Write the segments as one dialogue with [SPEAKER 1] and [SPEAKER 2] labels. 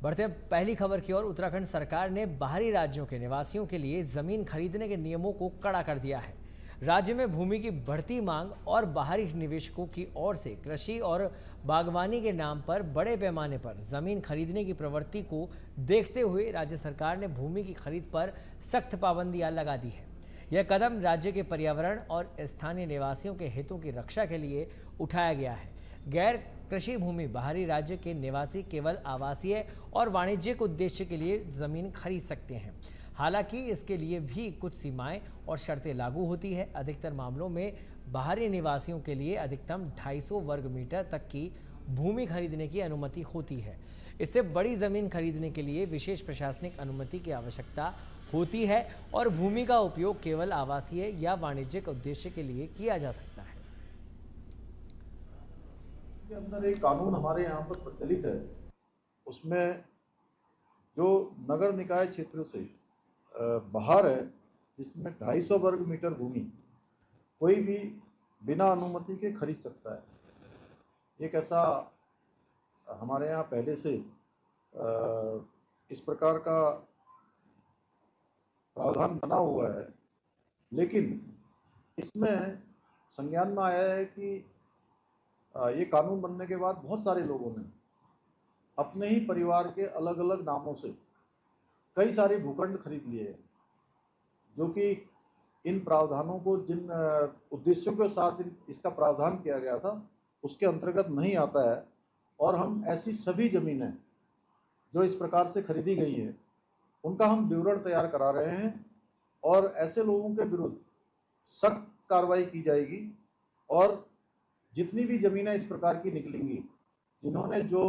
[SPEAKER 1] बढ़ते हैं पहली खबर की ओर। उत्तराखंड सरकार ने बाहरी राज्यों के निवासियों के लिए जमीन खरीदने के नियमों को कड़ा कर दिया है। राज्य में भूमि की बढ़ती मांग और बाहरी निवेशकों की ओर से कृषि और बागवानी के नाम पर बड़े पैमाने पर जमीन खरीदने की प्रवृत्ति को देखते हुए राज्य सरकार ने भूमि की खरीद पर सख्त पाबंदियां लगा दी है। यह कदम राज्य के पर्यावरण और स्थानीय निवासियों के हितों की रक्षा के लिए उठाया गया है। गैर कृषि भूमि बाहरी राज्य के निवासी केवल आवासीय और वाणिज्यिक उद्देश्य के लिए जमीन खरीद सकते हैं। हालांकि इसके लिए भी कुछ सीमाएं और शर्तें लागू होती है। अधिकतर मामलों में बाहरी निवासियों के लिए अधिकतम 250 वर्ग मीटर तक की भूमि खरीदने की अनुमति होती है। इससे बड़ी जमीन खरीदने के लिए विशेष प्रशासनिक अनुमति की आवश्यकता होती है और भूमि का उपयोग केवल आवासीय या वाणिज्यिक उद्देश्य के लिए किया जा सकता है।
[SPEAKER 2] के अंदर एक कानून हमारे यहाँ पर प्रचलित है, उसमें जो नगर निकाय क्षेत्र से बाहर है, जिसमें 250 वर्ग मीटर भूमि कोई भी बिना अनुमति के खरीद सकता है। एक ऐसा हमारे यहाँ पहले से इस प्रकार का प्रावधान बना हुआ है, लेकिन इसमें संज्ञान में आया है कि ये कानून बनने के बाद बहुत सारे लोगों ने अपने ही परिवार के अलग अलग नामों से कई सारे भूखंड खरीद लिए हैं, जो कि इन प्रावधानों को जिन उद्देश्यों के साथ इसका प्रावधान किया गया था उसके अंतर्गत नहीं आता है। और हम ऐसी सभी ज़मीनें जो इस प्रकार से खरीदी गई हैं उनका हम विवरण तैयार करा रहे हैं और ऐसे लोगों के विरुद्ध सख्त कार्रवाई की जाएगी। और जितनी भी ज़मीनें इस प्रकार की निकलेंगी, जिन्होंने जो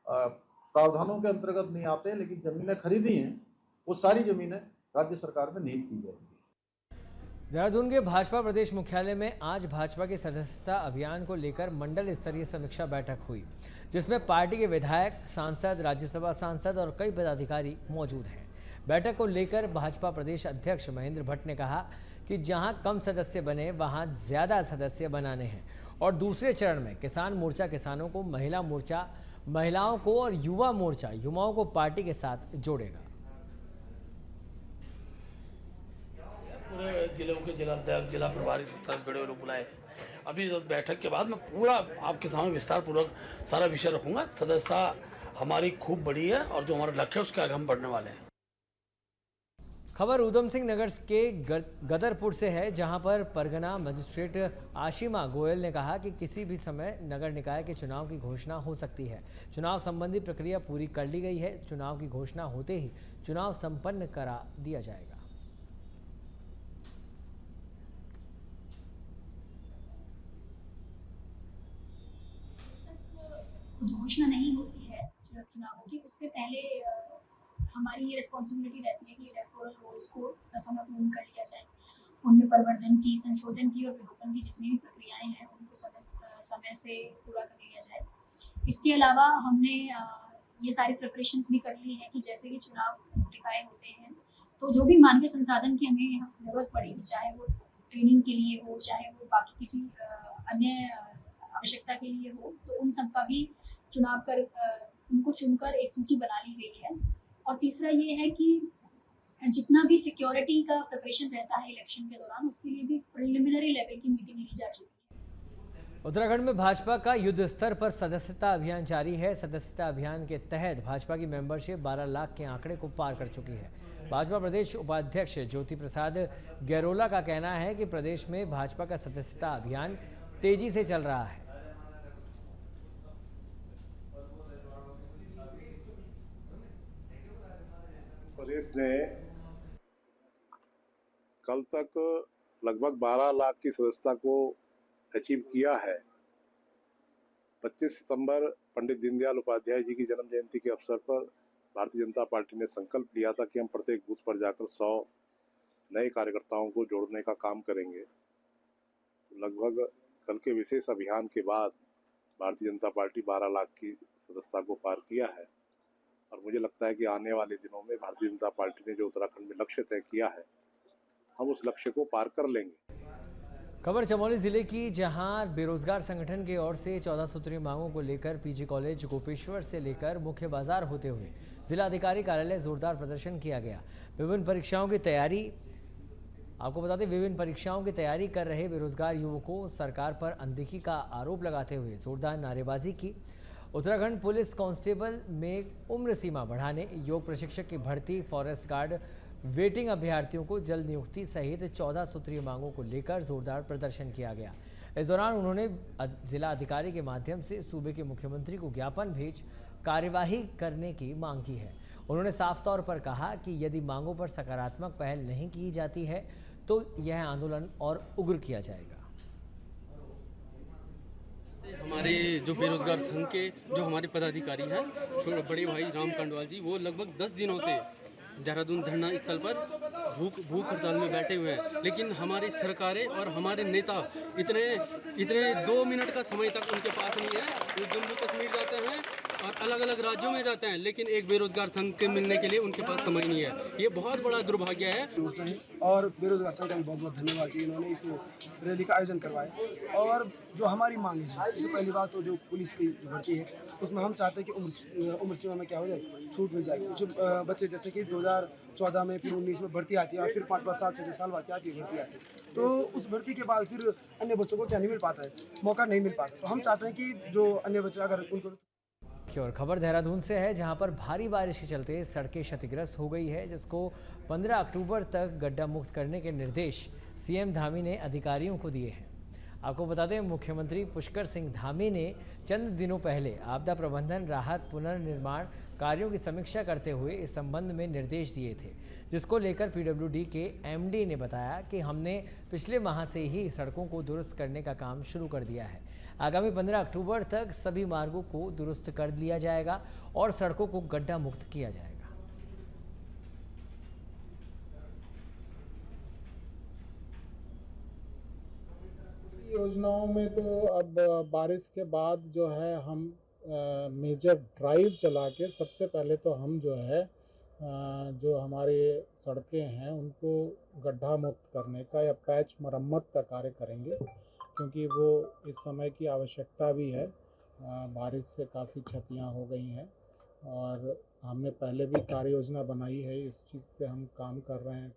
[SPEAKER 2] प्रावधानों के अंतर्गत नहीं आते लेकिन ज़मीनें खरीदी हैं, वो सारी ज़मीनें राज्य सरकार में निहित की जाएंगी।
[SPEAKER 1] देहरादून के भाजपा प्रदेश मुख्यालय में आज भाजपा के सदस्यता अभियान को लेकर मंडल स्तरीय समीक्षा बैठक हुई, जिसमें पार्टी के विधायक, सांसद, राज्यसभा सांसद और कई पदाधिकारी मौजूद हैं। बैठक को लेकर भाजपा प्रदेश अध्यक्ष महेंद्र भट्ट ने कहा कि जहां कम सदस्य बने वहां ज़्यादा सदस्य बनाने हैं और दूसरे चरण में किसान मोर्चा किसानों को, महिला मोर्चा महिलाओं को और युवा मोर्चा युवाओं को पार्टी के साथ जोड़ेगा।
[SPEAKER 3] पूरे जिलों के जिला अध्यक्ष, जिला प्रभारी, सत्ताईस बड़े लोग बुलाए। अभी बैठक के बाद मैं पूरा आपके सामने विस्तार पूर्वक सारा विषय रखूंगा। सदस्यता हमारी खूब बड़ी है और जो हमारा लक्ष्य है उसके आगे हम बढ़ने वाले हैं।
[SPEAKER 1] खबर उधम सिंह नगर के गदरपुर से है, जहां पर परगना मजिस्ट्रेट आशिमा गोयल ने कहा कि किसी भी समय नगर निकाय के चुनाव की घोषणा हो सकती है। चुनाव संबंधी प्रक्रिया पूरी कर ली गई है। चुनाव की घोषणा होते ही चुनाव संपन्न करा दिया जाएगा।
[SPEAKER 4] घोषणा नहीं होती है चुनावों की, उससे पहले हमारी ये रिस्पॉन्सिबिलिटी रहती है कि इलेक्टोरल रोल्स को समय पूर्ण कर लिया जाए, उनमें परिवर्तन की, संशोधन की और विलोपन की जितनी भी प्रक्रियाएं हैं उनको समय से पूरा कर लिया जाए। इसके अलावा हमने ये सारी प्रिपरेशंस भी कर ली हैं कि जैसे कि चुनाव नोटिफाई होते हैं तो जो भी मानवीय संसाधन की हमें ज़रूरत पड़ेगी, चाहे वो ट्रेनिंग के लिए हो, चाहे वो बाकी किसी अन्य आवश्यकता के लिए हो, तो उन सब का भी चुनाव कर उनको चुनकर एक सूची बना ली गई है। और तीसरा ये है कि जितना भी सिक्योरिटी का प्रिपरेशन रहता है इलेक्शन के दौरान, उसके लिए भी प्रिलिमिनरी लेवल की मीटिंग ली जा चुकी है।
[SPEAKER 1] उत्तराखंड में भाजपा का युद्ध स्तर पर सदस्यता अभियान जारी है। सदस्यता अभियान के तहत भाजपा की मेंबरशिप 12 लाख के आंकड़े को पार कर चुकी है। भाजपा प्रदेश उपाध्यक्ष ज्योति प्रसाद गैरोला का कहना है कि प्रदेश में भाजपा का सदस्यता अभियान तेजी से चल रहा है।
[SPEAKER 5] प्रदेश ने कल तक लगभग 12 लाख की सदस्यता को अचीव किया है। 25 सितंबर पंडित दीनदयाल उपाध्याय जी की जन्म जयंती के अवसर पर भारतीय जनता पार्टी ने संकल्प लिया था कि हम प्रत्येक बूथ पर जाकर 100 नए कार्यकर्ताओं को जोड़ने का काम करेंगे। लगभग कल के विशेष अभियान के बाद भारतीय जनता पार्टी 12 लाख की सदस्यता को पार किया है और मुझे लगता है कि आने वाले दिनों में भारतीय जनता पार्टी ने जो उत्तराखंड में लक्ष्य तय किया है, हम उस लक्ष्य को पार कर लेंगे।
[SPEAKER 1] खबर चमोली जिले की, जहां बेरोजगार संगठन की ओर से 14 सूत्रीय मांगों को लेकर पीजी कॉलेज गोपेश्वर से लेकर मुख्य बाजार होते हुए जिला अधिकारी कार्यालय जोरदार प्रदर्शन किया गया। विभिन्न परीक्षाओं की तैयारी आपको बता दें, विभिन्न परीक्षाओं की तैयारी कर रहे बेरोजगार युवकों सरकार पर अनदेखी का आरोप लगाते हुए जोरदार नारेबाजी की। उत्तराखंड पुलिस कांस्टेबल में उम्र सीमा बढ़ाने, योग प्रशिक्षक की भर्ती, फॉरेस्ट गार्ड वेटिंग अभ्यर्थियों को जल्द नियुक्ति सहित 14 सूत्रीय मांगों को लेकर जोरदार प्रदर्शन किया गया। इस दौरान उन्होंने जिला अधिकारी के माध्यम से सूबे के मुख्यमंत्री को ज्ञापन भेज कार्यवाही करने की मांग की है। उन्होंने साफ तौर पर कहा कि यदि मांगों पर सकारात्मक पहल नहीं की जाती है तो यह आंदोलन और उग्र किया जाएगा।
[SPEAKER 6] हमारे जो बेरोजगार संघ के जो हमारे पदाधिकारी हैं, बड़े भाई राम कांडवाल जी, वो लगभग 10 दिनों से देहरादून धरना स्थल पर भूख हड़ताल में बैठे हुए हैं। लेकिन हमारी सरकारें और हमारे नेता इतने 2 मिनट का समय तक उनके पास नहीं है। वो जम्मू कश्मीर जाते हैं और अलग अलग राज्यों में जाते हैं, लेकिन एक बेरोजगार संघ के मिलने के लिए उनके पास समय नहीं है। ये बहुत बड़ा दुर्भाग्य है।
[SPEAKER 7] और बेरोजगार संघ का बहुत बहुत धन्यवाद कि इन्होंने इस रैली का आयोजन करवाया। और जो हमारी मांग है, सबसे पहली बात तो जो पुलिस की जो भर्ती है उसमें हम चाहते हैं कि उम्र सीमा में क्या हो जाए, छूट मिल जाए। कुछ बच्चे जैसे कि 2014 में, फिर 19 में भर्ती आती है और फिर 5-5 साल 6 साल बाद आती है भर्ती आती है, तो उस भर्ती के बाद फिर अन्य बच्चों को क्या नहीं मिल पाता है, मौका नहीं मिल पाता। तो हम चाहते हैं कि जो अन्य बच्चे अगर उनको
[SPEAKER 1] और खबर देहरादून से है, जहां पर भारी बारिश के चलते सड़कें क्षतिग्रस्त हो गई है, जिसको 15 अक्टूबर तक गड्ढा मुक्त करने के निर्देश सीएम धामी ने अधिकारियों को दिए हैं। आपको बता दें, मुख्यमंत्री पुष्कर सिंह धामी ने चंद दिनों पहले आपदा प्रबंधन, राहत, पुनर्निर्माण कार्यों की समीक्षा करते हुए इस संबंध में निर्देश दिए थे, जिसको लेकर पीडब्ल्यूडी के एमडी ने बताया कि हमने पिछले माह से ही सड़कों को दुरुस्त करने का काम शुरू कर दिया है। आगामी 15 अक्टूबर तक सभी मार्गों को दुरुस्त कर लिया जाएगा और सड़कों को गड्ढा मुक्त किया जाएगा।
[SPEAKER 8] योजनाओं में तो अब बारिश के बाद जो है हम मेजर ड्राइव चला के सबसे पहले तो हम जो है जो हमारी सड़कें हैं उनको गड्ढा मुक्त करने का या पैच मरम्मत का कार्य करेंगे, क्योंकि वो इस समय की आवश्यकता भी है। बारिश से काफ़ी क्षतियाँ हो गई हैं और हमने पहले भी कार्य योजना बनाई है, इस चीज़ पे हम काम कर रहे हैं।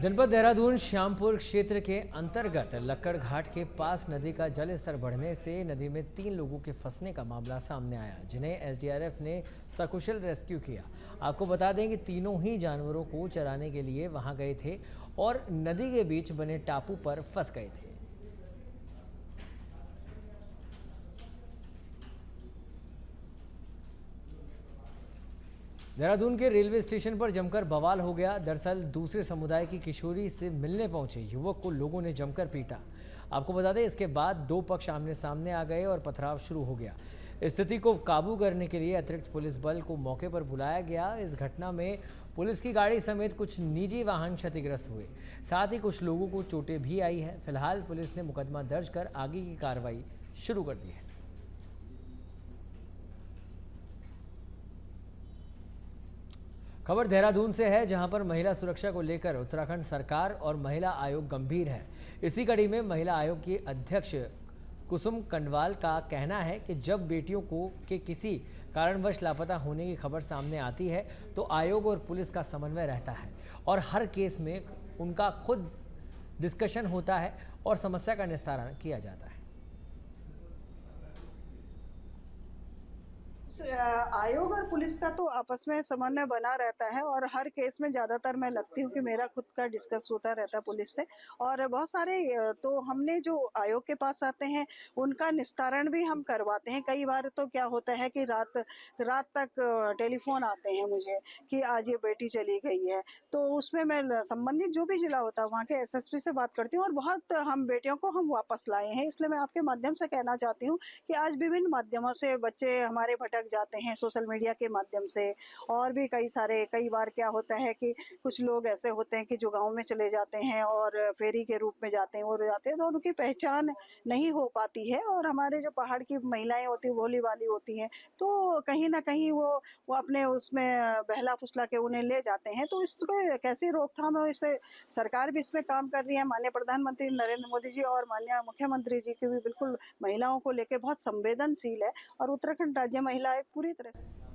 [SPEAKER 1] जनपद देहरादून श्यामपुर क्षेत्र के अंतर्गत लक्कड़ घाट के पास नदी का जल स्तर बढ़ने से नदी में 3 लोगों के फंसने का मामला सामने आया, जिन्हें एसडीआरएफ ने सकुशल रेस्क्यू किया। आपको बता दें कि तीनों ही जानवरों को चराने के लिए वहां गए थे और नदी के बीच बने टापू पर फंस गए थे। देहरादून के रेलवे स्टेशन पर जमकर बवाल हो गया। दरअसल दूसरे समुदाय की किशोरी से मिलने पहुंचे युवक को लोगों ने जमकर पीटा। आपको बता दें, इसके बाद 2 पक्ष आमने सामने आ गए और पथराव शुरू हो गया। स्थिति को काबू करने के लिए अतिरिक्त पुलिस बल को मौके पर बुलाया गया। इस घटना में पुलिस की गाड़ी समेत कुछ निजी वाहन क्षतिग्रस्त हुए, साथ ही कुछ लोगों को चोटें भी आई है। फिलहाल पुलिस ने मुकदमा दर्ज कर आगे की कार्रवाई शुरू कर दी है। खबर देहरादून से है, जहां पर महिला सुरक्षा को लेकर उत्तराखंड सरकार और महिला आयोग गंभीर है। इसी कड़ी में महिला आयोग की अध्यक्ष कुसुम कंडवाल का कहना है कि जब बेटियों को के किसी कारणवश लापता होने की खबर सामने आती है तो आयोग और पुलिस का समन्वय रहता है और हर केस में उनका खुद डिस्कशन होता है और समस्या का निस्तारण किया जाता है।
[SPEAKER 9] आयोग और पुलिस का तो आपस में समन्वय बना रहता है और हर केस में ज्यादातर मैं लगती हूँ कि मेरा खुद का डिस्कस होता रहता है पुलिस से। और बहुत सारे तो हमने जो आयोग के पास आते हैं उनका निस्तारण भी हम करवाते हैं। कई बार तो क्या होता है कि रात तक टेलीफोन आते हैं मुझे कि आज ये बेटी चली गई है, तो उसमें मैं संबंधित जो भी जिला होता है वहाँ के एसएसपी से बात करती हूँ और बहुत हम बेटियों को हम वापस लाए हैं। इसलिए मैं आपके माध्यम से कहना चाहती हूँ कि आज विभिन्न माध्यमों से बच्चे हमारे भटक जाते हैं सोशल मीडिया के माध्यम से, और भी कई बार क्या होता है कि कुछ लोग ऐसे होते हैं कि जो गांव में चले जाते हैं और फेरी के रूप में जाते हैं, तो उनकी पहचान नहीं हो पाती है, और हमारे जो पहाड़ की महिलाएं होती हैं, भोली वाली होती हैं, तो कहीं ना कहीं वो अपने उसमें बहला फुसला के उन्हें ले जाते हैं। तो इसको कैसी रोकथाम है, इससे सरकार भी इसमें काम कर रही है। माननीय प्रधानमंत्री नरेंद्र मोदी जी और माननीय मुख्यमंत्री जी की भी बिल्कुल महिलाओं को लेकर बहुत संवेदनशील है, और उत्तराखंड राज्य महिला आयोग पूरी तरह से।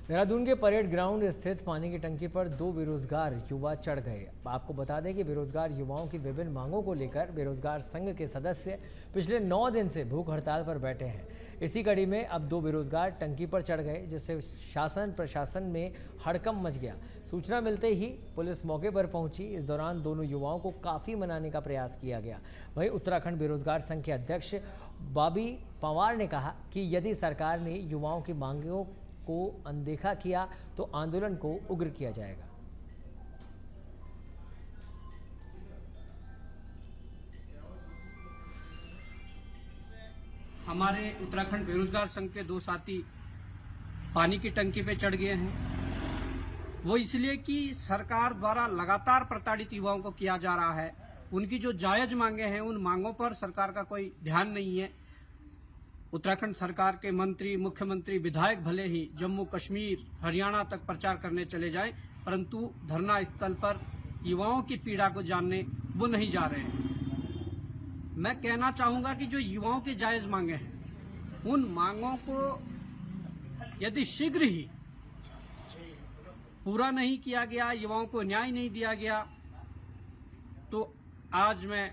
[SPEAKER 1] देहरादून के परेड ग्राउंड स्थित पानी की टंकी पर 2 बेरोजगार युवा चढ़ गए। आपको बता दें कि बेरोजगार युवाओं की विभिन्न मांगों को लेकर बेरोजगार संघ के सदस्य पिछले 9 दिन से भूख हड़ताल पर बैठे हैं। इसी कड़ी में अब 2 बेरोजगार टंकी पर चढ़ गए, जिससे शासन प्रशासन में हड़कंप मच गया। सूचना मिलते ही पुलिस मौके पर पहुंची। इस दौरान दोनों युवाओं को काफ़ी मनाने का प्रयास किया गया। वहीं उत्तराखंड बेरोजगार संघ के अध्यक्ष बॉबी पंवार ने कहा कि यदि सरकार ने युवाओं की मांगों को अनदेखा किया तो आंदोलन को उग्र किया जाएगा।
[SPEAKER 10] हमारे उत्तराखंड बेरोजगार संघ के 2 साथी पानी की टंकी पे चढ़ गए हैं। वो इसलिए कि सरकार द्वारा लगातार प्रताड़ित युवाओं को किया जा रहा है। उनकी जो जायज मांगे हैं, उन मांगों पर सरकार का कोई ध्यान नहीं है। उत्तराखंड सरकार के मंत्री, मुख्यमंत्री, विधायक भले ही जम्मू कश्मीर, हरियाणा तक प्रचार करने चले जाएं, परंतु धरना स्थल पर युवाओं की पीड़ा को जानने वो नहीं जा रहे हैं। मैं कहना चाहूंगा कि जो युवाओं की जायज मांगे हैं, उन मांगों को यदि शीघ्र ही पूरा नहीं किया गया, युवाओं को न्याय नहीं दिया गया, तो आज मैं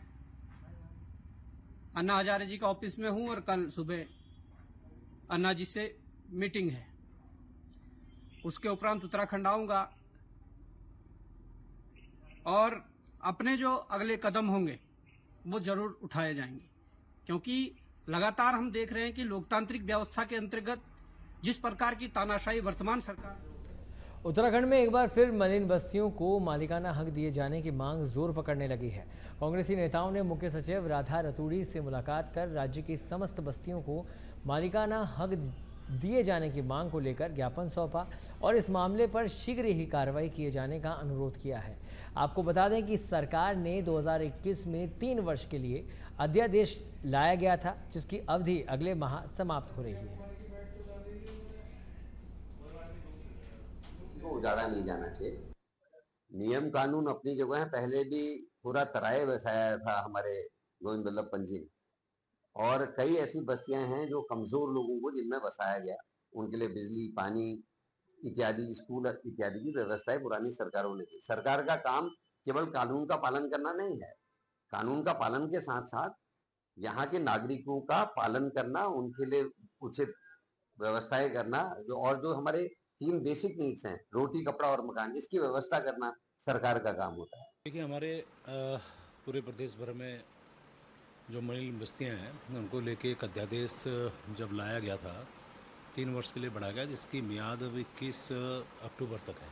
[SPEAKER 10] अन्ना हजारे जी का ऑफिस में हूं और कल सुबह अन्ना जी से मीटिंग है। उसके उपरांत उत्तराखंड आऊंगा और अपने जो अगले कदम होंगे वो जरूर उठाए जाएंगे, क्योंकि लगातार हम देख रहे हैं कि लोकतांत्रिक व्यवस्था के अंतर्गत जिस प्रकार की तानाशाही वर्तमान सरकार।
[SPEAKER 1] उत्तराखंड में एक बार फिर मलिन बस्तियों को मालिकाना हक दिए जाने की मांग जोर पकड़ने लगी है। कांग्रेसी नेताओं ने मुख्य सचिव राधा रतूड़ी से मुलाकात कर राज्य की समस्त बस्तियों को मालिकाना हक दिए जाने की मांग को लेकर ज्ञापन सौंपा और इस मामले पर शीघ्र ही कार्रवाई किए जाने का अनुरोध किया है। आपको बता दें कि सरकार ने 2021 में 3 वर्ष के लिए अध्यादेश लाया गया था, जिसकी अवधि अगले माह समाप्त हो रही है।
[SPEAKER 11] उजाड़ा नहीं जाना चाहिए। नियम कानून अपनी जगह है। पहले भी पूरा तराए बसाया था हमारे गोविंद वल्लभ पंत जी ने, और कई ऐसी बस्तियां हैं जो कमजोर लोगों को जिनमें बसाया गया, उनके लिए बिजली, पानी इत्यादि, स्कूल इत्यादि की व्यवस्थाएं पुरानी सरकारों ने की। सरकार का काम केवल कानून का पालन करना नहीं है, कानून का पालन के साथ साथ यहाँ के नागरिकों का पालन करना, उनके लिए उचित व्यवस्थाएं करना, और जो हमारे 3 बेसिक नीड्स हैं, रोटी, कपड़ा और मकान, इसकी व्यवस्था करना सरकार का काम होता है।
[SPEAKER 12] देखिए, हमारे पूरे प्रदेश भर में जो मलिन बस्तियां हैं, उनको लेके एक अध्यादेश जब लाया गया था 3 वर्ष के लिए बढ़ाया गया, जिसकी मियाद अब 21 अक्टूबर तक है।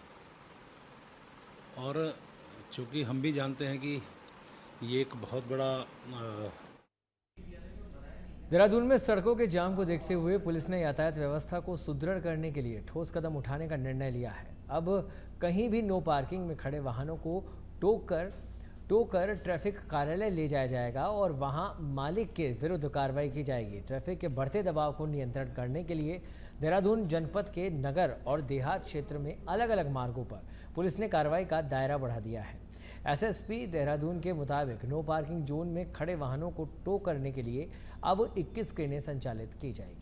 [SPEAKER 12] और चूँकि हम भी जानते हैं कि ये एक बहुत बड़ा
[SPEAKER 1] देहरादून में सड़कों के जाम को देखते हुए पुलिस ने यातायात व्यवस्था को सुदृढ़ करने के लिए ठोस कदम उठाने का निर्णय लिया है। अब कहीं भी नो पार्किंग में खड़े वाहनों को टो कर ट्रैफिक कार्यालय ले जाया जाएगा और वहां मालिक के विरुद्ध कार्रवाई की जाएगी। ट्रैफिक के बढ़ते दबाव को नियंत्रण करने के लिए देहरादून जनपद के नगर और देहात क्षेत्र में अलग अलग मार्गों पर पुलिस ने कार्रवाई का दायरा बढ़ा दिया है। एसएसपी देहरादून के मुताबिक नो पार्किंग जोन में खड़े वाहनों को टो करने के लिए अब 21 क्रेनें संचालित की जाएगी।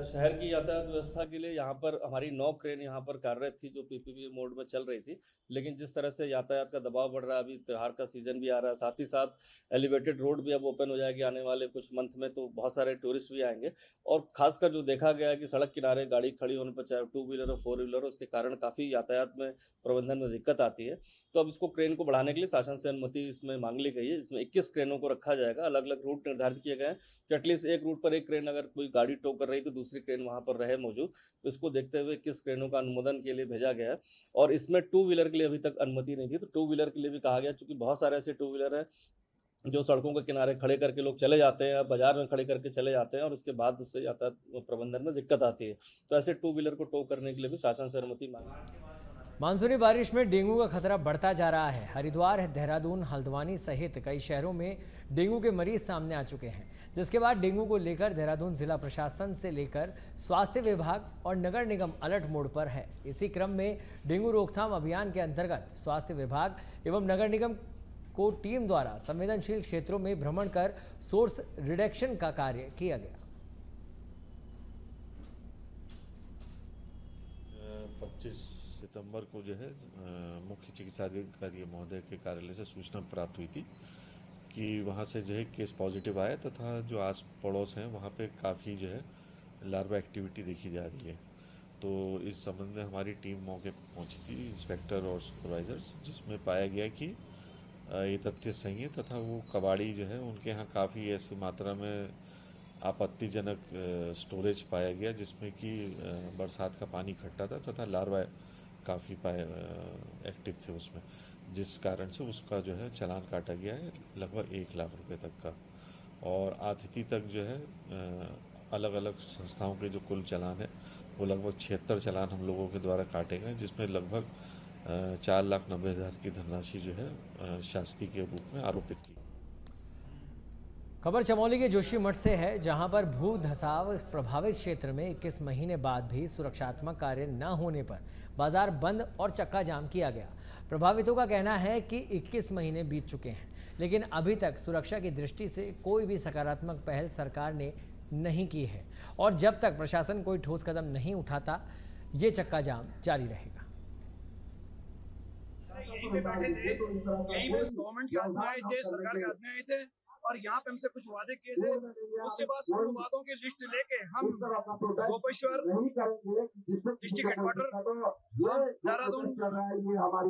[SPEAKER 13] शहर की यातायात व्यवस्था के लिए यहाँ पर हमारी 9 क्रेन यहाँ पर कार्यरत थी, जो पीपीपी मोड में चल रही थी। लेकिन जिस तरह से यातायात का दबाव बढ़ रहा है, अभी त्योहार का सीजन भी आ रहा है, साथ ही साथ एलिवेटेड रोड भी अब ओपन हो जाएगी आने वाले कुछ मंथ में, तो बहुत सारे टूरिस्ट भी आएंगे। और खासकर जो देखा गया है कि सड़क किनारे गाड़ी खड़ी होने पर, चाहे 2 व्हीलर हो 4 व्हीलर हो, उसके कारण काफ़ी यातायात में प्रबंधन में दिक्कत आती है। तो अब इसको क्रेन को बढ़ाने के लिए शासन से अनुमति इसमें मांग ली गई है। इसमें 21 क्रेनों को रखा जाएगा। अलग अलग रूट निर्धारित किए गए हैं कि एटलीस्ट एक रूट पर एक क्रेन अगर कोई गाड़ी टो कर रही तो दूसरी क्रेन वहाँ पर रहे मौजूद। तो इसको देखते हुए 21 क्रेनों का अनुमोदन के लिए भेजा गया है। और इसमें 2 व्हीलर के लिए अभी तक अनुमति नहीं थी, तो 2 व्हीलर के लिए भी कहा गया, चूंकि बहुत सारे ऐसे 2 व्हीलर हैं जो सड़कों के किनारे खड़े करके लोग चले जाते हैं, बाजार में खड़े करके चले जाते हैं और उसके बाद उससे यातायात प्रबंधन में दिक्कत आती है। तो ऐसे टू व्हीलर को टो करने के लिए भी शासन से अनुमति मांगी।
[SPEAKER 1] मानसूनी बारिश में डेंगू का खतरा बढ़ता जा रहा है। हरिद्वार, देहरादून, हल्द्वानी सहित कई शहरों में डेंगू के मरीज सामने आ चुके हैं, जिसके बाद डेंगू को लेकर देहरादून जिला प्रशासन से लेकर स्वास्थ्य विभाग और नगर निगम अलर्ट मोड पर है। इसी क्रम में डेंगू रोकथाम अभियान के अंतर्गत स्वास्थ्य विभाग एवं नगर निगम को टीम द्वारा संवेदनशील क्षेत्रों में भ्रमण कर सोर्स रिडक्शन का कार्य किया गया।
[SPEAKER 14] 25 सितंबर को जो है मुख्य चिकित्सा अधिकारी महोदय के कार्यालय से सूचना प्राप्त हुई थी कि वहाँ से जो है केस पॉजिटिव आया तथा जो आस पड़ोस हैं वहाँ पे काफ़ी जो है लार्वा एक्टिविटी देखी जा रही है। तो इस संबंध में हमारी टीम मौके पर पहुँची थी, इंस्पेक्टर और सुपरवाइजर्स, जिसमें पाया गया कि ये तथ्य सही है तथा वो कबाड़ी जो है उनके यहाँ काफ़ी ऐसी मात्रा में आपत्तिजनक स्टोरेज पाया गया, जिसमें कि बरसात का पानी इकट्ठा था तथा लार्वा काफ़ी एक्टिव थे उसमें, जिस कारण से उसका जो है चालान काटा गया है लगभग 1 लाख रुपए तक का। और आज तक जो है अलग अलग संस्थाओं के जो कुल चालान है वो लगभग 76 चालान हम लोगों के द्वारा काटे गए, जिसमें लगभग 4,90,000 की धनराशि जो है शास्ति के रूप में आरोपित की।
[SPEAKER 1] खबर चमोली के जोशीमठ से है, जहां पर भू धसाव प्रभावित क्षेत्र में 21 महीने बाद भी सुरक्षात्मक कार्य न होने पर बाजार बंद और चक्का जाम किया गया। प्रभावितों का कहना है कि 21 महीने बीत चुके हैं, लेकिन अभी तक सुरक्षा की दृष्टि से कोई भी सकारात्मक पहल सरकार ने नहीं की है और जब तक प्रशासन कोई ठोस कदम नहीं उठाता ये चक्का जाम जारी रहेगा।
[SPEAKER 15] यहीं पे बैठे थे, यहीं पे गवर्नमेंट के आदमी आए थे, सरकार के आदमी आए थे और यहाँ पे हमसे कुछ वादे किए थे। उसके बाद उन वादों की लिस्ट लेके हम गोपेश्वर डिस्ट्रिक्ट हेडक्वार्टर, हम देहरादून,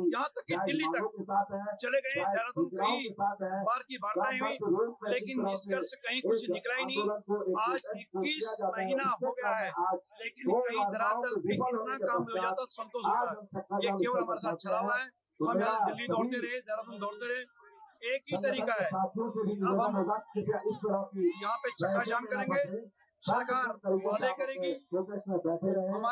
[SPEAKER 15] यहाँ तक कि दिल्ली तक चले गए। देहरादून कई बार की वार्ताएं हुई, लेकिन इस घर से कहीं कुछ निकला ही नहीं। आज 21 महीना हो गया है, लेकिन कहीं धरातल भी इतना काम हो जाता तो संतोष होता। ये केवल हमारे साथ चला हुआ है। हम यहाँ दिल्ली दौड़ते रहे, देहरादून दौड़ते रहे, एक ही तरीका है। अब हम यहाँ पे चक्का जाम करेंगे, सरकार वादे करेगी, हमारा